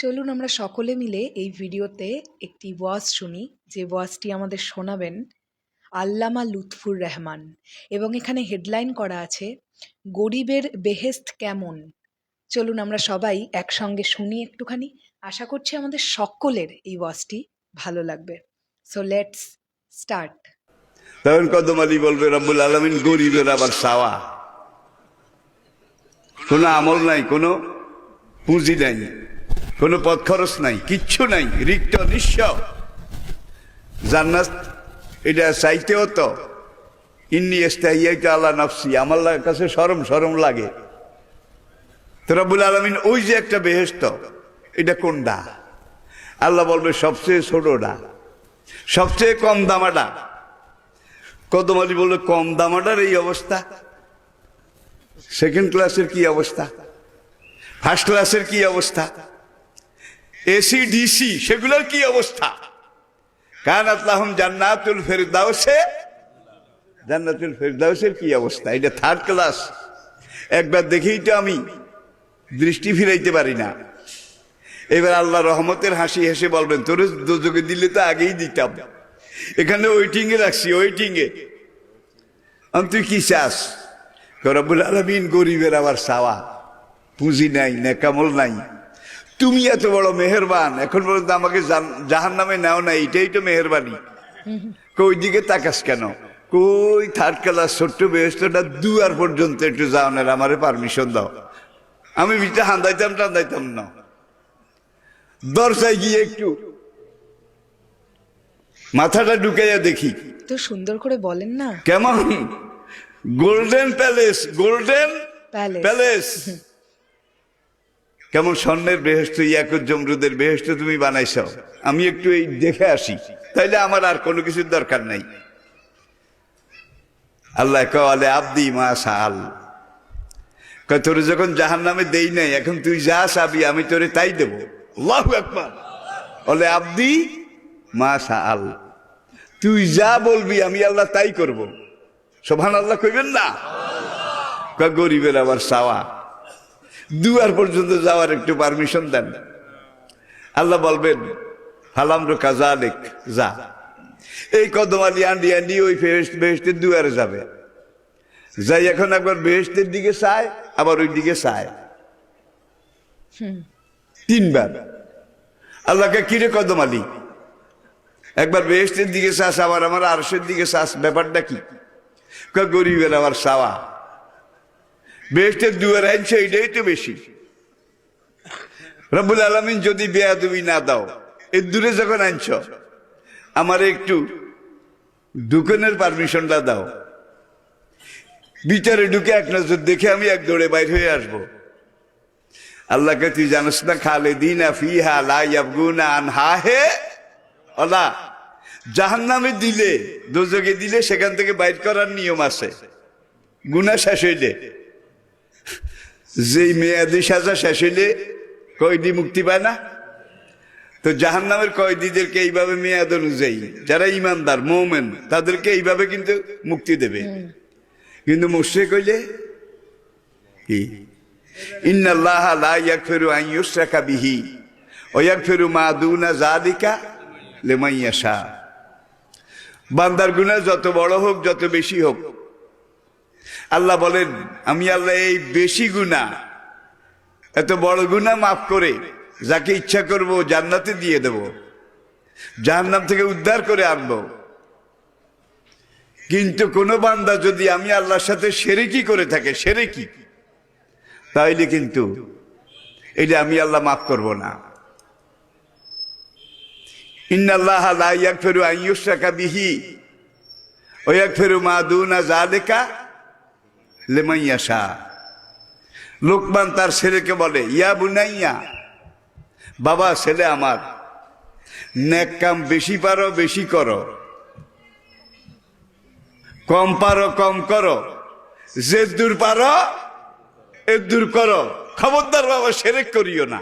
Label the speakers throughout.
Speaker 1: চলুন আমরা সকলে মিলে এই ভিডিওতে একটি ওয়াজ শুনি, যে ওয়াজটি আমাদের শোনাবেন আল্লামা লুৎফুর রহমান। এবং এখানে হেডলাইন করা আছে, গরিবের বেহেশত কেমন। চলুন আমরা সবাই একসঙ্গে শুনি একটুখানি। আশা করছি আমাদের সকলের এই ওয়াজটি ভালো লাগবে। So let's start.
Speaker 2: তখন কদম আলী বলবে, রব্বুল আলামিন গরিবের আবার চাওয়া, কোনো আমল নাই, কোনো পুঁজি নাই, কোনো পথ খরচ নাই, কিচ্ছু নাই, রিক্ত নিঃস্ব। জান্নাত এটা চাইতেও তো ইন্নি ইস্তাহিয়াতু আলা নাফসি, আমার কাছে শরম শরম লাগে। তো রব্বুল আলামিন ওই যে একটা বেহেশত, এটা কোনটা? আল্লাহ বলবে সবচেয়ে ছোটটা, সবচেয়ে কম দামাটা। কদম আলী বলবে কম দামাটার এই অবস্থা, সেকেন্ড ক্লাসের কি অবস্থা, ফার্স্ট ক্লাসের কি অবস্থা, এসি ডিসি সেগুলোর কি অবস্থা? কানাত লাহুম জান্নাতুল ফেরদাউসে, জান্নাতুল ফেরদাউসের কি অবস্থা? এটা থার্ড ক্লাস। একবার দেখেই তো আমি দৃষ্টি ফিরাইতে পারি না। এবার আল্লাহ রহমতের হাসি হেসে বলবেন, তোর দোজখে দিলে তো আগেই দিতাম, এখানে ওয়েটিং এ রাখছি, ওয়েটিং এ। তুই কি চাস? রব্বুল আলামিন গরিবের আবার চাওয়া, পুঁজি নাই, নেকামল নাই। তুমি এত বড় মেহেরবান, এখন পর্যন্ত আমাকে জাহান্নামে নাও না, এটাই তো মেহেরবানি। কই দিকে তাকাস কেন? কই থার্ড ক্লাস ছোট্ট বেহেশতটা দুয়ার পর্যন্ত একটু যাও না, আমারে পারমিশন দাও। আমি ভিতরে হান্দাইতাম টান্দাইতাম না, দরজায় গিয়ে একটু মাথাটা ঢুকাইয়া দেখি।
Speaker 1: তো সুন্দর করে বলেন না,
Speaker 2: কেমন গোল্ডেন প্যালেস, গোল্ডেন প্যালেস, কেমন স্বর্ণের বেহেশত, ইয়াকুত জমরুদের বেহেশত তুমি বানাইছ। আমি একটু এই দেখে আসি, তাইলে আমার আর কোনো কিছুর দরকার নাই। আল্লাহ কলে আব্দি মা সাল, তোরে যখন জাহান্নামে দেই নাই, এখন তুই যা চাবি আমি তোরে তাই দেব। আল্লাহু আকবার। বলে আব্দি মা সাল, তুই যা বলবি আমি আল্লাহ তাই করব। সুবহানাল্লাহ কইবেন না? গরিবের আবার চাওয়া, দুয়ার পর্যন্ত যাওয়ার একটু পারমিশন দেন। আল্লাহ বলবেন হালামরু কাযালিক, যা। এই কদম আলী আন্ডি আন্ডি ওই বেহেশতের দুয়ারে যাবে, যাই এখন একবার বেহেশতের দিকে চায়, আবার ওই দিকে চায়, তিনবার। আল্লাহকে কিরে কদম আলী, একবার বেহেশতের দিকে চাস, আবার আমার আরশের দিকে চাস, ব্যাপারটা কি? গরিবের আবার চাওয়া, বেহেশতের দুয়ারে আনছে, এইটাই তো বেশি। রব্বুল আলামিন যদি বেয়াদবি না দাও, এর দূরে যখন আনছ, আমার একটু ঢুকানোর পারমিশনটা দাও। ভিতরে ঢুকে এক নজর দেখে আমি এক দৌড়ে বাইর হয়ে আসবো। আল্লাহকে তুই জানিস না, খালিদিনা ফিহা লা ইয়াবগুনা আনহা, হে আল্লাহ জাহান্নামে দিলে, দোজখে দিলে সেখান থেকে বাইর করার নিয়ম আছে। গুনাহ শেষ হইলে, যেই মেয়াদি সাজা শেষ হইলে কয়েদি মুক্তি পায় না, তো জাহান্নামের কয়েদিদেরকে এইভাবে মেয়াদ অনুযায়ী, যারা ইমানদার মুমিন তাদেরকে এইভাবে কিন্তু মুক্তি দেবে। কিন্তু মুশরিক হইলে কি? ইন্নাল্লাহা লা ইয়াগফিরু আন ইউশরাকা বিহি ওয়া ইয়াগফিরু মা দুনা যালিকা লিমান ইয়াশা। বান্দার গুনাহ যত বড় হোক, যত বেশি হোক, আল্লাহ বলেন আমি আল্লাহ এই বেশি গুনাহ, এত বড় গুনাহ মাফ করে যাকে ইচ্ছা করব জান্নাতে দিয়ে দেব, জাহান্নাম থেকে উদ্ধার করে আনবো। কিন্তু কোন বান্দা যদি আমি আল্লাহর সাথে শিরকি করে থাকে, শিরকি, তাইলে কিন্তু এটা আমি আল্লাহ মাফ করব না। ইন্নাল্লাহা লা ইয়াগফিরু আন ইউশরাকা বিহি ওয়া ইয়াগফিরু মা দুনা যালিকা লিমান ইয়াশা। লোকমান তার ছেলেকে বলে, ইয়া বুনাইয়া, বাবা ছেলে আমার, নেক কাম বেশি পারো বেশি করো, কম পারো কম করো, যে দূর পারো এ দূর করো, খবরদার বাবা শিরক করিও না।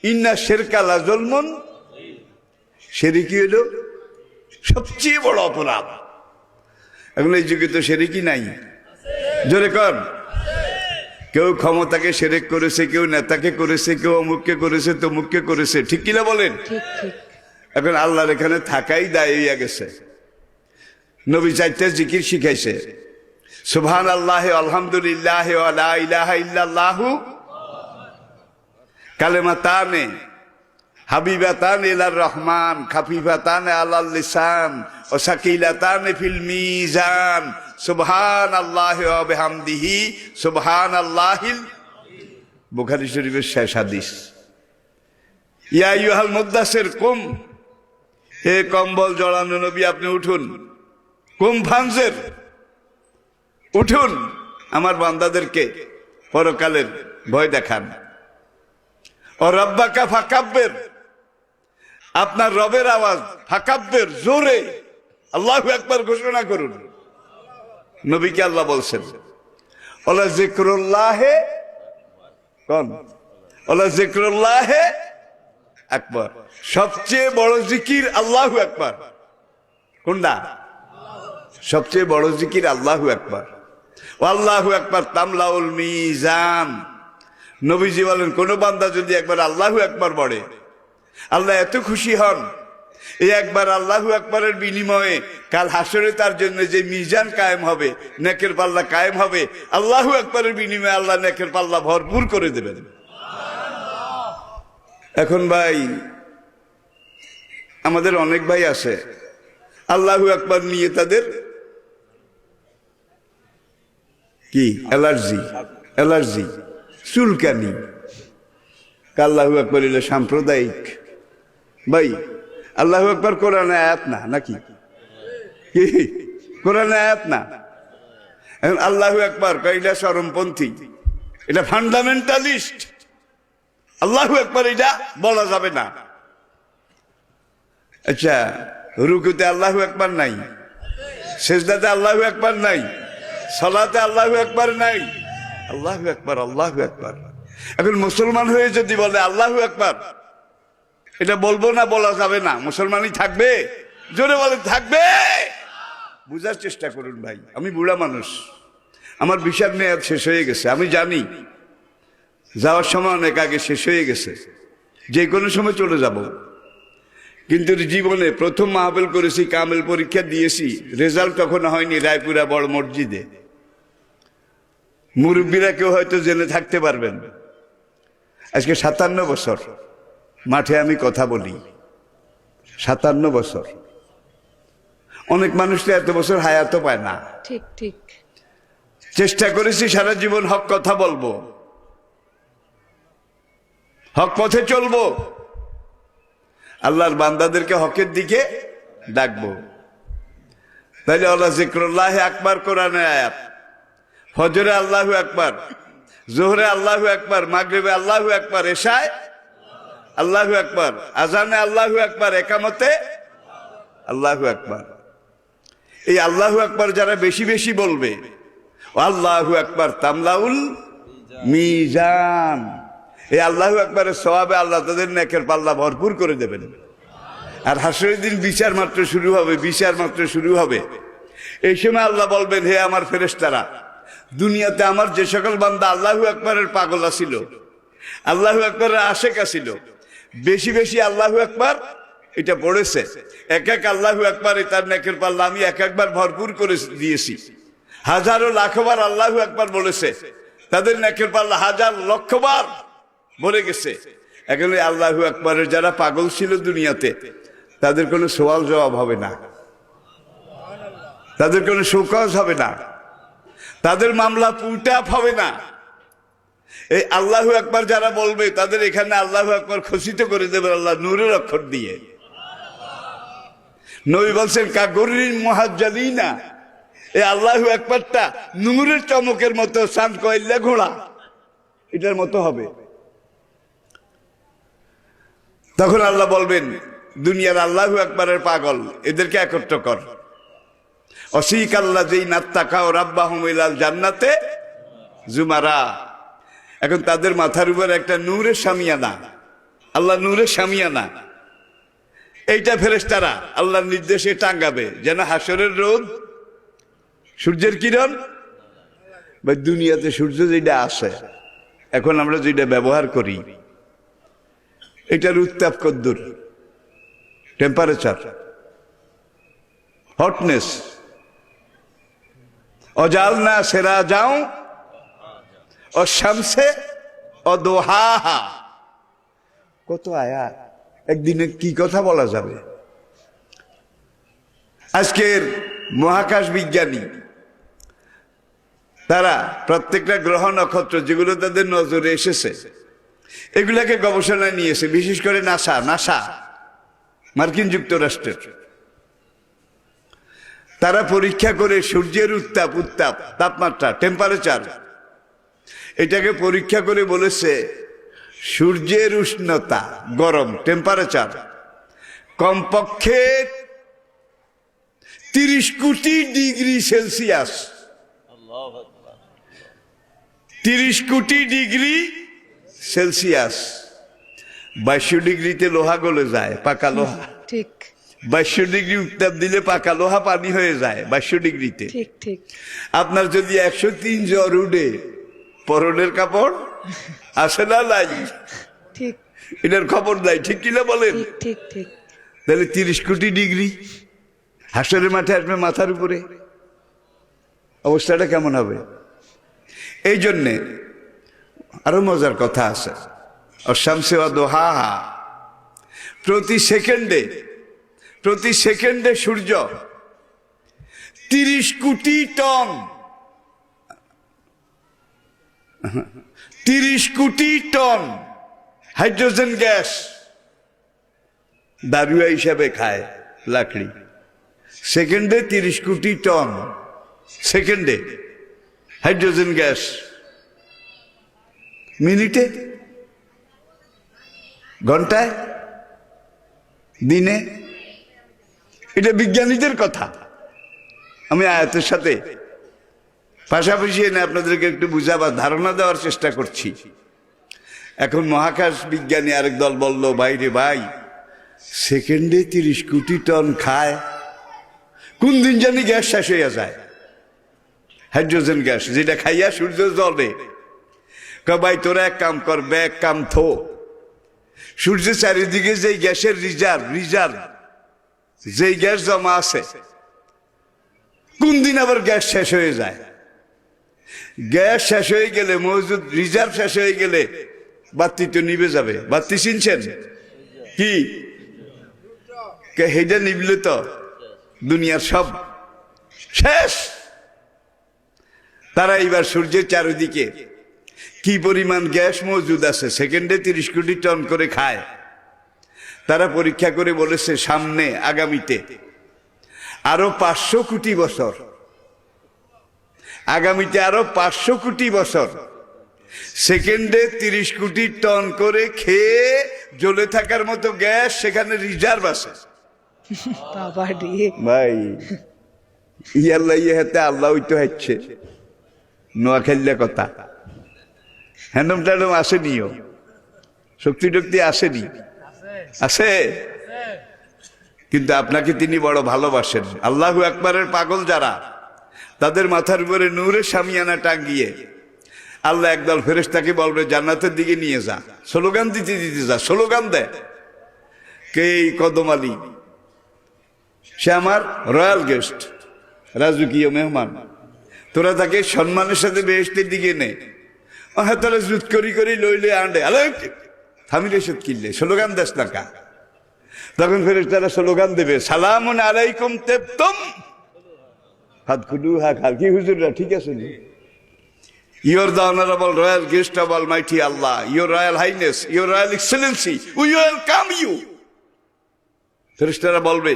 Speaker 2: ইন্না শিরকা লা যুলমুন, শিরকি হলো সবচেয়ে বড় অপরাধ। এখন এই যুগে তো শিরকি নাই, জোরে কর। কেউ ক্ষমতাকে সেরেক করেছে, কেউ নেতাকে করেছে, কেউ অমুককে করেছে, তমুককে করেছে, ঠিক কিনা বলেন?
Speaker 1: ঠিক ঠিক।
Speaker 2: এখন আল্লাহর এখানে থাকাই দায় হইয়া গেছে। নবী 4টা জিকির শিখাইছে, সুবহানাল্লাহ, আলহামদুলিল্লাহ, ওয়া লা ইলাহা ইল্লাল্লাহু কালেমাতানে হাবিবাতান ইলার রহমান খাফিফাতান আলাল লিসান ও সাকিলাতান ফিল মিজান সুবহানাল্লাহি ওয়া বিহামদিহি সুবহানাল্লাহিল। বুখারী শরীফের শেষ হাদিস। ইয়া আইয়ুহাল মুদ্দাসির কুম, হে কম্বল জড়ানো নবী আপনি উঠুন। কুম ফানজির, উঠুন, আমার বান্দাদেরকে পরকালের ভয় দেখান। ও রব্বাকা ফাকাব্বির, আপনার রবের আওয়াজ ফাকাব্বির, জোরে আল্লাহু আকবার ঘোষণা করুন। নবীকে আল্লাহ বলছেন ওলা যিকরুল্লাহে কোন, ওলা যিকরুল্লাহে আকবার, সবচেয়ে বড় জিকির আল্লাহু আকবার। কোনটা? সবচেয়ে বড় জিকির আল্লাহু আকবার। আল্লাহু আকবার তামলাউল মিজান। নবীজি বলেন কোন বান্দা যদি একবার আল্লাহু আকবার বলে, আল্লাহ এত খুশি হন, এই একবার আল্লাহু আকবারের বিনিময়ে কাল হাসরে তার জন্য যে মিজান কায়েম হবে, নেকের পাল্লা কায়েম হবে, আল্লাহু আকবারের বিনিময়ে আল্লাহ নেকের পাল্লা ভরপুর করে দেবেন। এখন ভাই, আমাদের অনেক ভাই আছে আল্লাহু আকবার নিয়ে তাদের কি অ্যালার্জি, চুলকানি। আল্লাহু আকবার হইল সাম্প্রদায়িক। ভাই, আল্লাহু আকবার কোরআনে আয়াত না, নাকি? কি কোরআনে আয়াত না? এখন আল্লাহু আকবার এটা চরমপন্থী, এটা ফান্ডামেন্টালিস্ট। আল্লাহু আকবার এটা বলা যাবে না। আচ্ছা, রুকুতে আল্লাহু আকবার নাই, সেজদাতে আল্লাহু আকবার নাই, সালাতে আল্লাহু আকবার নাই। আল্লাহু আকবার, আল্লাহু আকবার। এখন মুসলমান হয়ে যদি বলে আল্লাহু আকবার, এটা বলবো না, বলা যাবে না, মুসলমানই থাকবে? জোরে বলে থাকবে। বুঝার চেষ্টা করুন ভাই, আমি বুড়া মানুষ, আমার ভিসার মেয়াদ শেষ হয়ে গেছে, আমি জানি যাওয়ার সময় অনেক আগে শেষ হয়ে গেছে, যে কোনো সময় চলে যাব। কিন্তু জীবনে প্রথম মাহফিল করেছি, কামেল পরীক্ষা দিয়েছি, রেজাল্ট তখন হয়নি, রায়পুরা বড় মসজিদে। মুরব্বীরা কেউ হয়তো জেনে থাকতে পারবেন, আজকে 57 বছর মাঠে আমি কথা বলি, 57 বছর। অনেক মানুষ তো এত বছর হায়াতও পায় না।
Speaker 1: ঠিক ঠিক।
Speaker 2: চেষ্টা করেছি সারা জীবন হক কথা বলবো, হক পথে চলবো, আল্লাহর বান্দাদেরকে হকের দিকে ডাকবো। তাইলে আল্লাহ যিকরুল্লাহ আকবার কোরআনের আয়াত। ফজরে আল্লাহু আকবার, জোহরে আল্লাহু আকবার, মাগরিবে আল্লাহু আকবার, এশায় আল্লাহু আকবার, আজানে আল্লাহু আকবার, একামতে আল্লাহু আকবার। এই আল্লাহু আকবার যারা বেশি বেশি বলবে, আল্লাহু আকবার তামলাউল মিজান, এই আল্লাহু আকবারের সওয়াবে আল্লাহ তাদের নেকের পাল্লা ভরপুর করে দেবেন। আর হাসরের দিন বিচার মাত্র শুরু হবে, বিচার মাত্র শুরু হবে। এই সময় আল্লাহ বলবেন, হে আমার ফেরেশতারা, দুনিয়াতে আমার যে সকল বান্দা আল্লাহু আকবারের পাগল ছিল, আল্লাহু আকবারের আশেক ছিল, বেশি বেশি আল্লাহু আকবার এটা পড়েছে, এক এক আল্লাহু আকবার তার নেকের পাল্লা আমি এক একবার ভরপুর করে দিয়েছি। হাজারো লাখবার আল্লাহু আকবার বলেছে, তাদের নেকের পাল্লা হাজার লক্ষবার ভরে গেছে। এখন আল্লাহু আকবারের যারা পাগল ছিল দুনিয়াতে, তাদের কোনো সওয়াল জবাব হবে না, তাদের কোনো শোকজ হবে না, তাদের মামলা পুলটাপ হবে না। এই আল্লাহু আকবার যারা বলবে, তাদের এখানে আল্লাহু আকবার খচিত করে দেবে আল্লাহ নূরের অক্ষর দিয়ে। নবী বলছেন কাগরিন মুহাজ্জালিনা, এই আল্লাহু আকবারটা নূরের চমকের মতো, চাঁদ কয়লা ঘোড়া এটার মতো হবে। তখন আল্লাহ বলবেন, দুনিয়ার আল্লাহু আকবারের পাগল এদেরকে একত্র কর। অসিক আল্লাহ যেই নাত্তাকা ও রাব্বাহুম ইলাল জান্নাতে জুমারা। এখন তাদের মাথার উপর একটা নূরের শামিয়ানা, আল্লাহ নূরের শামিয়ানা, এইটা ফেরেশতারা আল্লাহর নির্দেশে টাঙ্গাবে, যেন হাসরের রোদ, সূর্যের কিরণ বা দুনিয়াতে সূর্য যেটা আছে, এখন আমরা যেটা ব্যবহার করি, এটার উত্তাপ কদ্দুর, টেম্পারেচার, হটনেস। অজালনা সেরা যাও ও শামসে ও দোহাহা। কত আয়াত, একদিনে কি কথা বলা যাবে। আজকের মহাকাশ বিজ্ঞানী তারা প্রত্যেকটা গ্রহ নক্ষত্র যেগুলো তাদের নজরে এসেছে, এগুলাকে গবেষণায় নিয়েছে, বিশেষ করে নাসা মার্কিন যুক্তরাষ্ট্রের। তারা পরীক্ষা করে সূর্যের উত্তাপ তাপমাত্রা, টেম্পারেচার, এটাকে পরীক্ষা করে বলেছে সূর্যের উষ্ণতা, গরম, টেম্পারেচার কমপক্ষে 30 কোটি ডিগ্রি সেলসিয়াস। 30 কোটি ডিগ্রি সেলসিয়াস। 2200 ডিগ্রিতে লোহা গলে যায়, পাকা লোহা।
Speaker 1: ঠিক।
Speaker 2: 2200 ডিগ্রি উত্তাপ দিলে পাকা লোহা পানি হয়ে যায় 2200 ডিগ্রিতে।
Speaker 1: ঠিক ঠিক।
Speaker 2: আপনার যদি 103 জ্বর উঠে, পরনের কাপড় আসে না নাই?
Speaker 1: ঠিক।
Speaker 2: এটার খবর নাই, ঠিক কিনা বলেন?
Speaker 1: ঠিক ঠিক।
Speaker 2: তাহলে 30 কোটি ডিগ্রি হাসরের মাঠে আসবে মাথার উপরে, অবস্থাটা কেমন হবে? এই জন্যে আরো মজার কথা আছে, অশামসে ওয়া দোহাহা। প্রতি সেকেন্ডে সূর্য 30 কোটি টন 30 কোটি টন হাইড্রোজেন গ্যাস দারুয়া হিসাবে খায় লাকড়ি। সেকেন্ডে 30 কোটি টন, সেকেন্ডে হাইড্রোজেন গ্যাস। মিনিটে, ঘন্টায়, দিনে? এটা বিজ্ঞানীদের কথা। আমি আয়াতের সাথে পাশাপাশি এনে আপনাদেরকে একটু বুঝাবার, ধারণা দেওয়ার চেষ্টা করছি। এখন মহাকাশ বিজ্ঞানী আরেক দল বলল, ভাইরে ভাই, সেকেন্ডে 30 কোটি টন খায়, কোন দিন জানি গ্যাস শেষ হইয়া যায়, হাইড্রোজেন গ্যাস, যেটা খাইয়া সূর্য জ্বলে। ভাই তোরা এক কাম কর, ব্যাগ কাম থো, সূর্যের চারিদিকে যে গ্যাসের রিজার্ভ যেই গ্যাস জমা আছে, কোন দিন আবার গ্যাস শেষ হয়ে যায়। গ্যাস শেষ হয়ে গেলে, মজুদ রিজার্ভ শেষ হয়ে গেলে বাতি তো নিভে যাবে। বাতি চিনছেন কি? হেডে নিবলে তো দুনিয়ার সব শেষ। তারা এবার সূর্যের চারিদিকে কি পরিমাণ গ্যাস মজুদ আছে, সেকেন্ডে 30 কোটি টন করে খায়। তারা পরীক্ষা করে বলেছে সামনে আগামীতে আরো 500 কোটি বছর, আগামীতে আরো 500 কোটি বছর সেকেন্ডে 30 কোটি টন করে খেয়ে জ্বলে থাকার মতো গ্যাস সেখানে রিজার্ভ আছে।
Speaker 1: বাবা রে
Speaker 2: ভাই, ইয়াল্লা ইহাতে আল্লাহ হইতে হচ্ছে নোয়াখাইলে কথা। হ্যান্ডম ট্যান্ডম আসেনিও, শক্তি টক্তি আসেনি, আছে, কিন্তু আপনাকে তিনি বড় ভালোবাসেন। আল্লাহু আকবারের পাগল যারা, তাদের মাথার উপরে নূরের শামিয়ানা টাঙ্গিয়ে আল্লাহ একদল ফেরেশতাকে বলবে জান্নাতের দিকে নিয়ে যা, স্লোগান দিতে যা। স্লোগান দেয় কে? কদম আলী, সে আমার রয়্যাল গেস্ট, রাজকীয় মেহমান। তোরা তাকে সম্মানের সাথে বেহেশতের দিকে নে। হ্যাঁ, তারা জুত করি লইলে আন্ডে আলো থামিলে সব কিনলে স্লোগান দেশ না কা। তখন ফেরেশতারা স্লোগান দেবে সালামুন আলাইকুম তেবতুম ফাদখুলুহা খাল। কি হুজুররা ঠিক আছে? You're the honorable royal guest of Almighty Allah, your royal highness, your royal excellency, we welcome you. ফেরেশতারা বলবে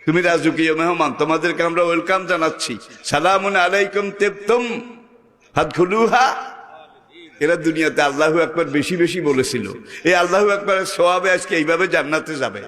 Speaker 2: তুমি রাজকীয় মেহমান, তোমাদেরকে আমরা ওয়েলকাম জানাচ্ছি। সালামুন আলাইকুম তেবতুম ফাদখুলুহা। এরা দুনিয়াতে আল্লাহু আকবার বেশি বেশি বলেছিল, এই আল্লাহু আকবারের সওয়াবে আজকে এইভাবে জান্নাতে যাবে।